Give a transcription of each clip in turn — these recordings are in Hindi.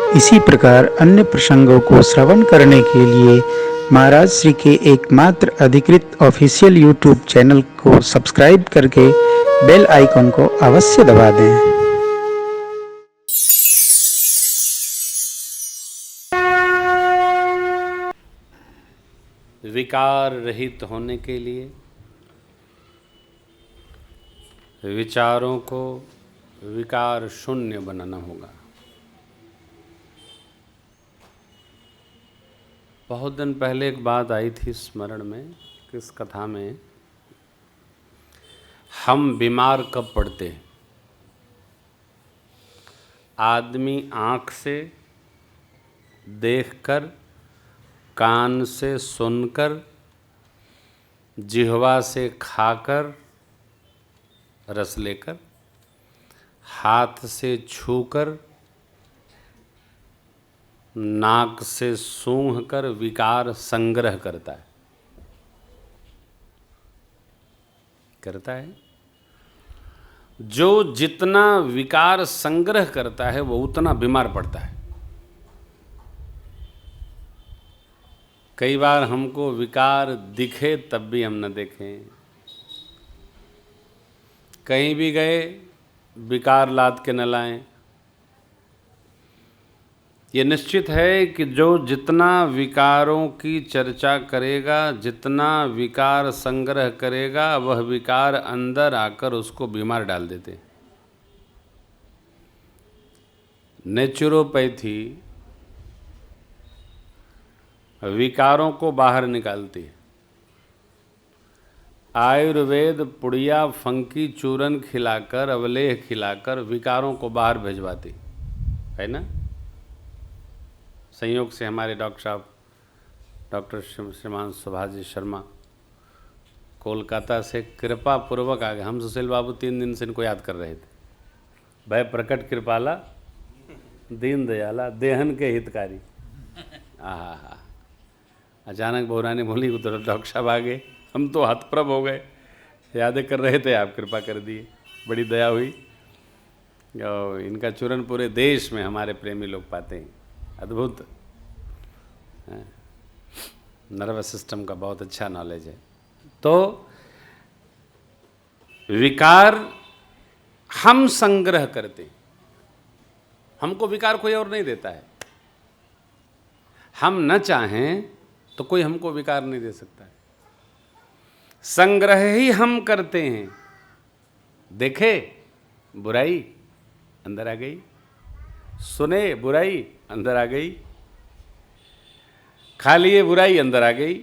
इसी प्रकार अन्य प्रसंगों को श्रवण करने के लिए महाराज श्री के एकमात्र अधिकृत ऑफिशियल यूट्यूब चैनल को सब्सक्राइब करके बेल आइकन को अवश्य दबा दें। विकार रहित होने के लिए विचारों को विकार शून्य बनाना होगा। बहुत दिन पहले एक बात आई थी स्मरण में, किस कथा में, हम बीमार कब पड़ते हैं। आदमी आँख से देखकर, कान से सुनकर, जिह्वा से खाकर, रस लेकर, हाथ से छूकर, नाक से सूंघकर विकार संग्रह करता है। जो जितना विकार संग्रह करता है वो उतना बीमार पड़ता है। कई बार हमको विकार दिखे तब भी हम न देखें, कहीं भी गए विकार लाद के न लाएं। ये निश्चित है कि जो जितना विकारों की चर्चा करेगा, जितना विकार संग्रह करेगा, वह विकार अंदर आकर उसको बीमार डाल देते। नेचुरोपैथी विकारों को बाहर निकालती है। आयुर्वेद पुड़िया, फंकी, चूरन खिलाकर, अवलेह खिलाकर विकारों को बाहर भिजवाती है ना। संयोग से हमारे डॉक्टर साहब, डॉक्टर श्रीमान सुभाष जी शर्मा कोलकाता से कृपा पूर्वक आ गए। हम सुशील बाबू 3 दिन से इनको याद कर रहे थे। भय प्रकट कृपाला, दीन दयाला, देहन के हितकारी। आहा, अचानक बहुरानी बोली तो डॉक्टर साहब आ गए। हम तो हतप्रभ हो गए, यादें कर रहे थे, आप कृपा कर दिए, बड़ी दया हुई। और इनका चूरन पूरे देश में हमारे प्रेमी लोग पाते हैं। अद्भुत नर्वस सिस्टम का बहुत अच्छा नॉलेज है। तो विकार हम संग्रह करते, हमको विकार कोई और नहीं देता है। हम न चाहें तो कोई हमको विकार नहीं दे सकता है। संग्रह ही हम करते हैं। देखे बुराई, अंदर आ गई, सुने बुराई, अंदर आ गई, खा लिए बुराई, अंदर आ गई।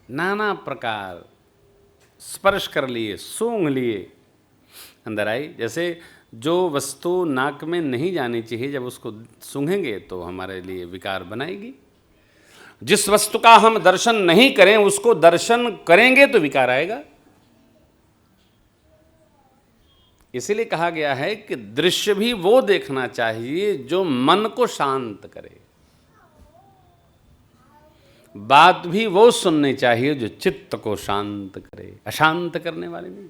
नाना प्रकार स्पर्श कर लिए, सूंघ लिए, अंदर आई। जैसे जो वस्तु नाक में नहीं जानी चाहिए, जब उसको सूंघेंगे तो हमारे लिए विकार बनाएगी। जिस वस्तु का हम दर्शन नहीं करें उसको दर्शन करेंगे तो विकार आएगा। इसीलिए कहा गया है कि दृश्य भी वो देखना चाहिए जो मन को शांत करे, बात भी वो सुननी चाहिए जो चित्त को शांत करे, अशांत करने वाले नहीं।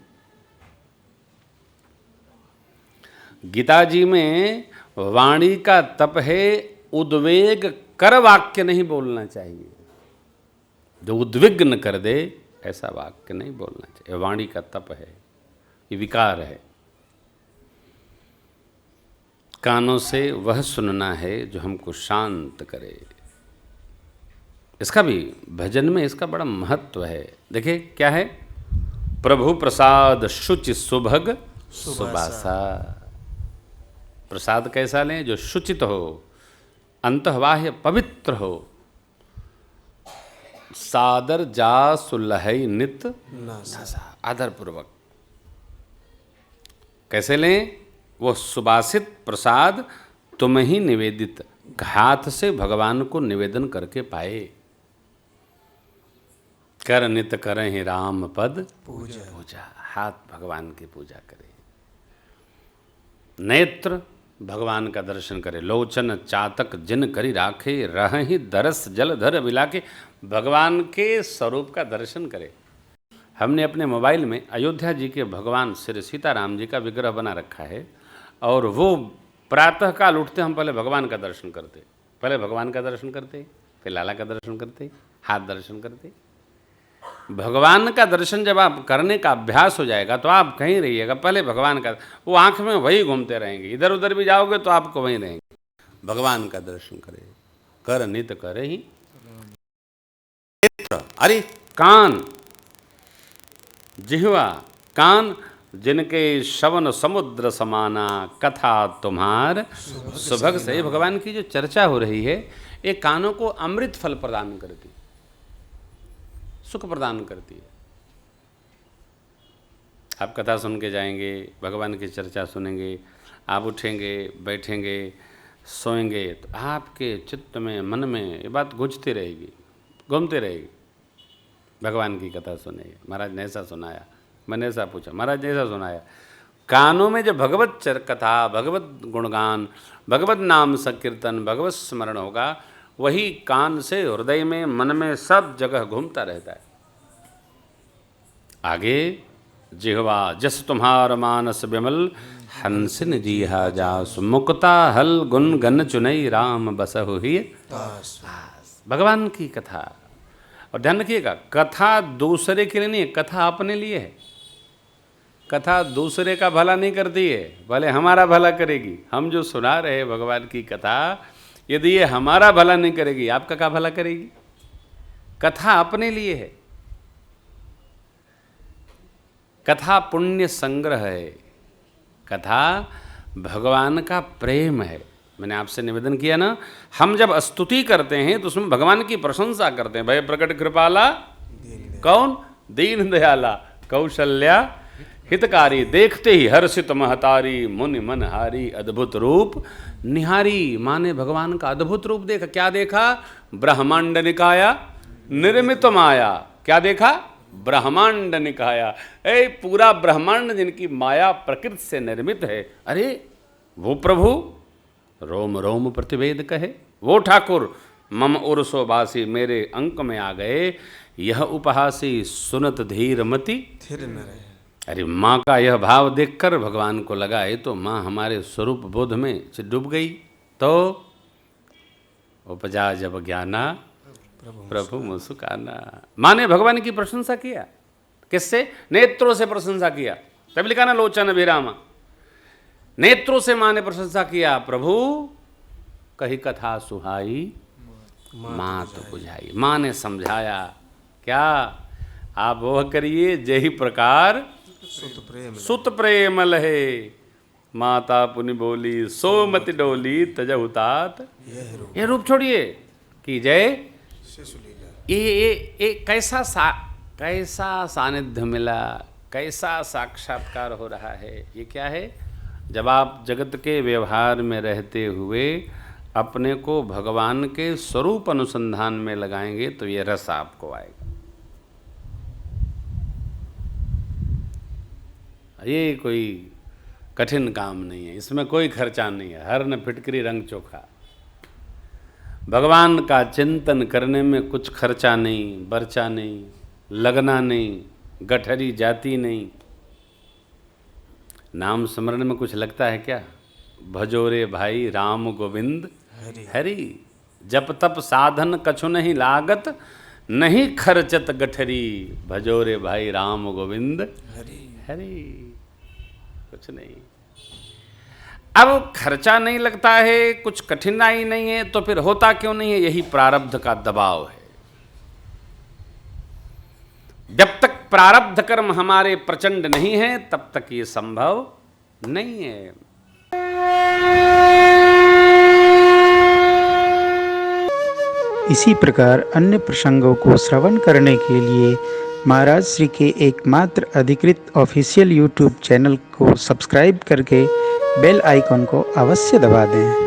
गीता जी में वाणी का तप है, उद्वेग कर वाक्य नहीं बोलना चाहिए। जो उद्विग्न कर दे ऐसा वाक्य नहीं बोलना चाहिए। वाणी का तप है, ये विकार है। कानों से वह सुनना है जो हमको शांत करे। इसका भी भजन में इसका बड़ा महत्व है। देखिए क्या है, प्रभु प्रसाद शुचि सुभग सुबासा। प्रसाद कैसा लें, जो शुचित हो, अंतर्बाह्य पवित्र हो। सादर जा सुलहई नित नासा, आदर पूर्वक। कैसे लें, वो सुबासित प्रसाद तुम ही निवेदित, हाथ से भगवान को निवेदन करके पाए। कर नित करें राम पद पूजा, हाथ भगवान की पूजा करे। नेत्र भगवान का दर्शन करे। लोचन चातक जिन करी राखे, रहहि दरस जल धर बिलाके। भगवान के स्वरूप का दर्शन करे। हमने अपने मोबाइल में अयोध्या जी के भगवान श्री सीताराम जी का विग्रह बना रखा है। और वो प्रातःकाल उठते हम पहले भगवान का दर्शन करते, पहले भगवान का दर्शन करते, फिर लाला का दर्शन करते, हाथ दर्शन करते। भगवान का दर्शन जब आप करने का अभ्यास हो जाएगा तो आप कहीं रहिएगा, पहले भगवान का, वो आंख में वही घूमते रहेंगे, इधर उधर भी जाओगे तो आपको वहीं रहेंगे। भगवान का दर्शन करे, कर नित करे ही। अरे कान, जिह्वा, कान जिनके श्रवण समुद्र समाना, कथा तुम्हार सुभग से। भगवान की जो चर्चा हो रही है ये कानों को अमृत फल प्रदान करती, सुख प्रदान करती है। आप कथा सुन के जाएंगे, भगवान की चर्चा सुनेंगे, आप उठेंगे, बैठेंगे, सोएंगे तो आपके चित्त में, मन में ये बात गुंजती रहेगी, घूमती रहेगी। भगवान की कथा सुनेंगे, महाराज ने ऐसा सुनाया, मैंने ऐसा पूछा, महाराज ने ऐसा सुनाया। कानों में जब भगवत कथा, भगवत गुणगान, भगवत नाम संकीर्तन, भगवत स्मरण होगा, वही कान से हृदय में, मन में, सब जगह घूमता रहता है। आगे जिह्वा जस तुम्हार मानस विमल, हंसिन जीहा जासु, मुक्ता हल गुण गन चुनई, राम बसहु ही भगवान की कथा। और ध्यान रखिएगा, कथा दूसरे के लिए नहीं है, कथा अपने लिए है। कथा दूसरे का भला नहीं करती है, भले हमारा भला करेगी। हम जो सुना रहे हैं भगवान की कथा, यदि ये हमारा भला नहीं करेगी, आपका क्या भला करेगी? कथा अपने लिए है, कथा पुण्य संग्रह है, कथा भगवान का प्रेम है। मैंने आपसे निवेदन किया ना, हम जब स्तुति करते हैं तो उसमें भगवान की प्रशंसा करते हैं। भय प्रकट कृपाला, कौन? दीन दयाला, कौशल्या हितकारी, देखते ही हर्षित महतारी, मुनि मन हारी, अद्भुत रूप निहारी। माँ ने भगवान का अद्भुत रूप देखा। क्या देखा? ब्रह्मांड निकाया निर्मित माया। क्या देखा? ब्रह्मांड निकाया, पूरा ब्रह्मांड जिनकी माया प्रकृति से निर्मित है। अरे वो प्रभु रोम रोम प्रतिवेद कहे, वो ठाकुर मम उर्सो बासी, मेरे अंक में आ गए। यह उपहासी सुनत धीर मति थिर न रहे। अरे माँ का यह भाव देखकर भगवान को लगा है तो माँ हमारे स्वरूप बोध में डूब गई। तो उपजा जब ज्ञाना प्रभु मुस्काना। माँ ने भगवान की प्रशंसा किया। किससे? नेत्रों से प्रशंसा किया। तभी लिखा ना लोचन अभिरामा, नेत्रों से माँ ने प्रशंसा किया। प्रभु कही कथा सुहाई, माँ तो बुझाई। माँ ने समझाया क्या? आप वह करिए जही प्रकार सुत प्रेम लहे, माता पुनि बोली सोमति डोली तजहु तात। ये रूप छोड़िए कि जय ये कैसा सानिध्य मिला, कैसा साक्षात्कार हो रहा है। ये क्या है? जब आप जगत के व्यवहार में रहते हुए अपने को भगवान के स्वरूप अनुसंधान में लगाएंगे तो ये रस आपको आएगा। ये कोई कठिन काम नहीं है, इसमें कोई खर्चा नहीं है। हर न फिटकरी रंग चोखा। भगवान का चिंतन करने में कुछ खर्चा नहीं, बर्चा नहीं, लगना नहीं, गठरी जाती नहीं। नाम स्मरण में कुछ लगता है क्या? भजोरे भाई राम गोविंद हरि, जप तप साधन कछु नहीं लागत, नहीं खर्चत गठरी। भजोरे भाई राम गोविंद हरि, कुछ नहीं। अब खर्चा नहीं लगता है, कुछ कठिनाई नहीं है, तो फिर होता क्यों नहीं है? यही प्रारब्ध का दबाव है। जब तक प्रारब्ध कर्म हमारे प्रचंड नहीं है तब तक ये संभव नहीं है। इसी प्रकार अन्य प्रसंगों को श्रवण करने के लिए महाराज श्री के एकमात्र अधिकृत ऑफिशियल यूट्यूब चैनल को सब्सक्राइब करके बेल आइकन को अवश्य दबा दें।